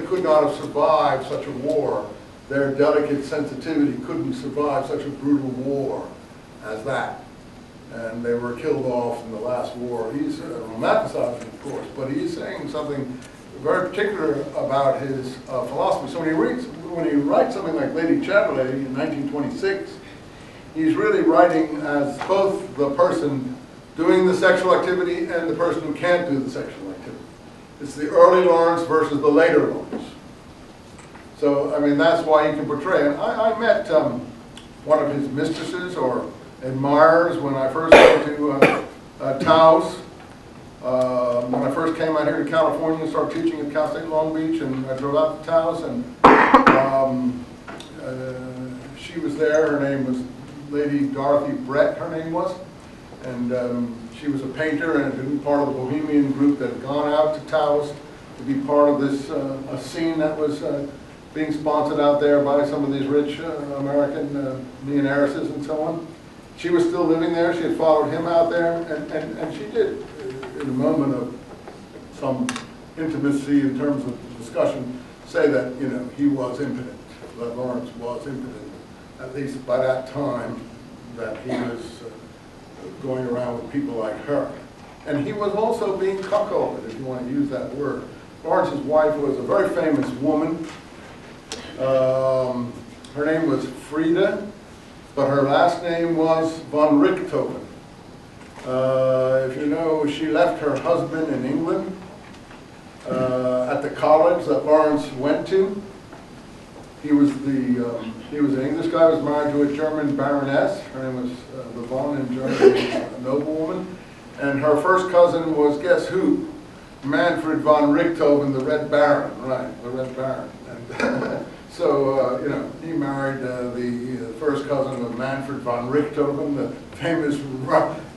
could not have survived such a war. Their delicate sensitivity couldn't survive such a brutal war as that. And they were killed off in the last war. He's romanticizing, of course, but he's saying something very particular about his philosophy. So when he writes something like Lady Chatterley in 1926, he's really writing as both the person doing the sexual activity and the person who can't do the sexual activity. It's the early Lawrence versus the later Lawrence. So, I mean, that's why he can portray. And I met one of his mistresses or admirers when I first came to Taos. When I first came out here to California and started teaching at Cal State Long Beach, and I drove out to Taos, and she was there. Her name was Lady Dorothy Brett, her name was. And she was a painter and had been part of the Bohemian group that had gone out to Taos to be part of this a scene that was being sponsored out there by some of these rich American millionairesses and so on. She was still living there. She had followed him out there, and she did, in a moment of some intimacy in terms of discussion, say that, you know, he was impotent, that Lawrence was impotent, at least by that time that he was going around with people like her. And he was also being cuckolded, if you want to use that word. Lawrence's wife was a very famous woman. Her name was Frida, but her last name was von Richthofen. If you know, she left her husband in England at the college that Lawrence went to. He was an English guy, was married to a German baroness. Her name was the von in Germany, a noblewoman. And her first cousin was, guess who? Manfred von Richthofen, the Red Baron, right, the Red Baron. And so, you know, he married the first cousin of Manfred von Richthofen, the famous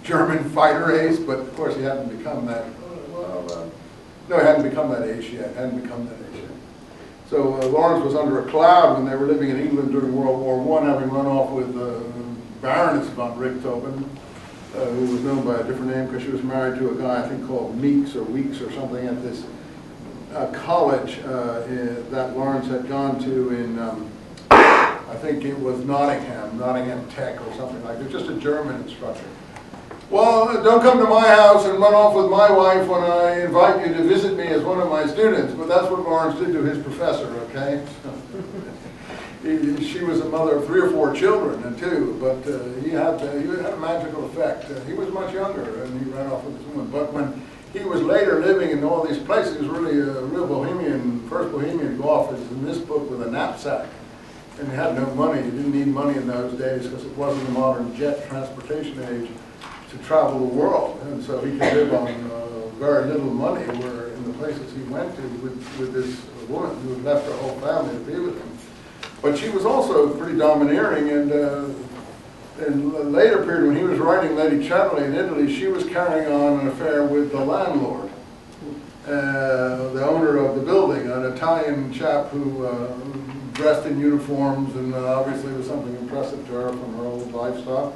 German fighter ace, but of course he hadn't become that, no, he hadn't become that ace yet, So Lawrence was under a cloud when they were living in England during World War I, having run off with Baroness von Richthofen, who was known by a different name because she was married to a guy I think called Meeks or Weeks or something at this college that Lawrence had gone to in, I think it was Nottingham Tech or something like that, just a German instructor. Well, don't come to my house and run off with my wife when I invite you to visit me as one of my students, but that's what Lawrence did to his professor, okay? She was a mother of 3 or 4 children, and two, but he had a magical effect. He was much younger, and he ran off with this woman. But when he was later living in all these places, he was really a real bohemian. First bohemian to go off is in this book with a knapsack, and he had no money. He didn't need money in those days because it wasn't the modern jet transportation age to travel the world, and so he could live on very little money. Where in the places he went to with this woman who had left her whole family to be with him. But she was also pretty domineering, and in a later period when he was writing Lady Chatterley in Italy, she was carrying on an affair with the landlord, the owner of the building, an Italian chap who dressed in uniforms and obviously was something impressive to her from her old lifestyle.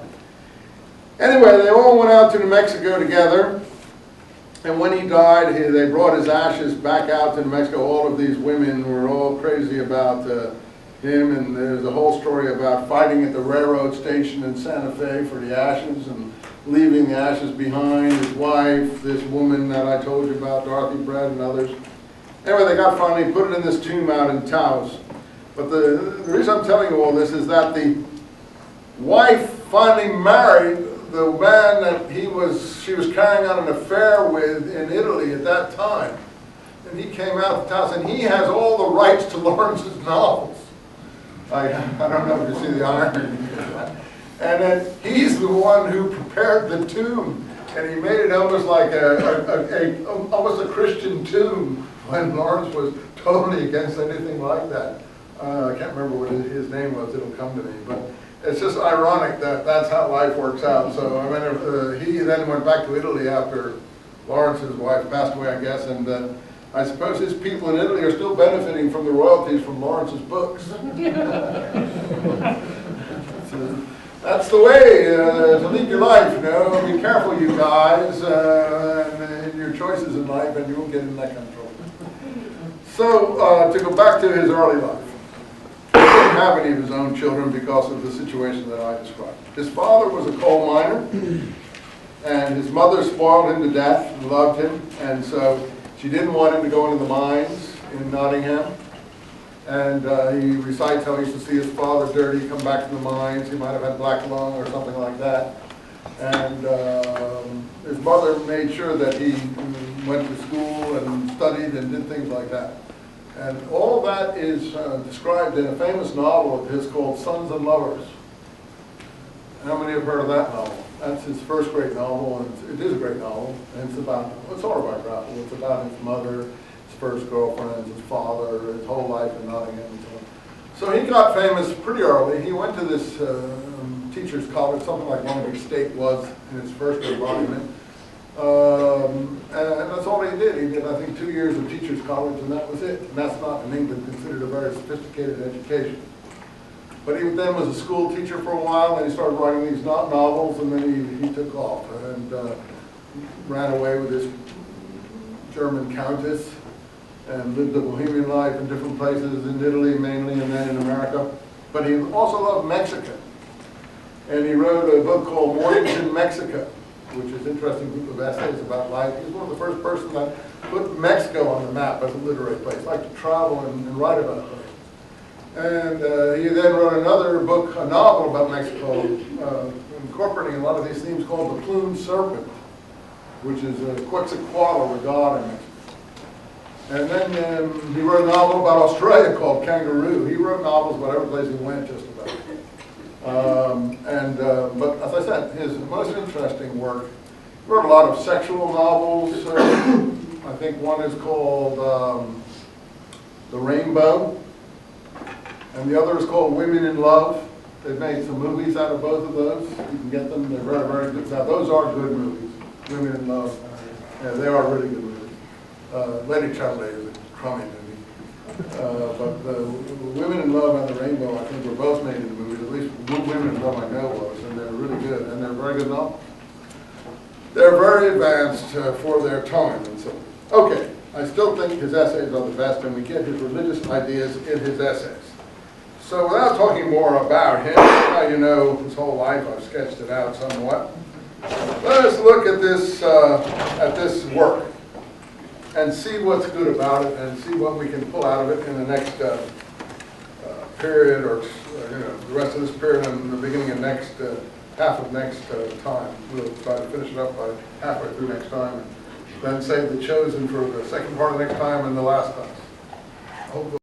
Anyway, they all went out to New Mexico together, and when he died, they brought his ashes back out to New Mexico. All of these women were all crazy about him, and there's a whole story about fighting at the railroad station in Santa Fe for the ashes and leaving the ashes behind. His wife, this woman that I told you about, Dorothy Brett and others. Anyway, they got finally put it in this tomb out in Taos. But the reason I'm telling you all this is that the wife finally married the man that she was carrying on an affair with in Italy at that time. And he came out of Taos, and he has all the rights to Lawrence's novels. I don't know if you see the irony. And then he's the one who prepared the tomb, and he made it almost like almost a Christian tomb when Lawrence was totally against anything like that. I can't remember what his name was. It'll come to me, but it's just ironic that that's how life works out. So I mean, he then went back to Italy after Lawrence's wife passed away, I guess, and I suppose his people in Italy are still benefiting from the royalties from Lawrence's books. So that's the way to lead your life, you know. Be careful, you guys, in your choices in life, and you won't get in that kind of trouble. So, to go back to his early life, he didn't have any of his own children because of the situation that I described. His father was a coal miner, and his mother spoiled him to death and loved him, and so she didn't want him to go into the mines in Nottingham. And he recites how he used to see his father dirty, come back to the mines. He might have had black lung or something like that. And his mother made sure that he went to school and studied and did things like that. And all that is described in a famous novel of his called Sons and Lovers. How many have heard of that novel? That's his first great novel, and it is a great novel. And it's autobiographical. It's about his mother, his first girlfriend, his father, his whole life in Nottingham, and so on. So he got famous pretty early. He went to this teacher's college, something like Long State was in his first embodiment. And that's all he did. He did, I think, 2 years of teacher's college, and that was it. And that's not, in England, considered a very sophisticated education. But he then was a school teacher for a while, and he started writing these novels, and then he took off and ran away with his German countess and lived a bohemian life in different places, in Italy mainly, and then in America. But he also loved Mexico. And he wrote a book called Mornings in Mexico, which is an interesting group of essays about life. He's one of the first person that put Mexico on the map as a literary place, liked to travel and write about it. And he then wrote another book, a novel about Mexico, incorporating a lot of these themes called The Plumed Serpent, which is Quetzalcoatl, the god in Mexico. And then he wrote a novel about Australia called Kangaroo. He wrote novels about every place he went, just about. But as I said, his most interesting work, he wrote a lot of sexual novels. I think one is called The Rainbow, and the other is called Women in Love. They've made some movies out of both of those. You can get them. They're very, very good. Now, those are good movies. Women in Love. Yeah, they are really good movies. Lady Chatterley is a crummy movie. But Women in Love and The Rainbow, I think, were both made into movies. At least Women in Love I know was, and they're really good. And they're very good novels. They're very advanced for their time. And so, okay, I still think his essays are the best, and we get his religious ideas in his essays. So without talking more about him, how you know his whole life, I've sketched it out somewhat. Let us look at this work and see what's good about it and see what we can pull out of it in the next period, or the rest of this period and the beginning of next half of next time. We'll try to finish it up by halfway through next time, and then save the chosen for the second part of next time and the last class.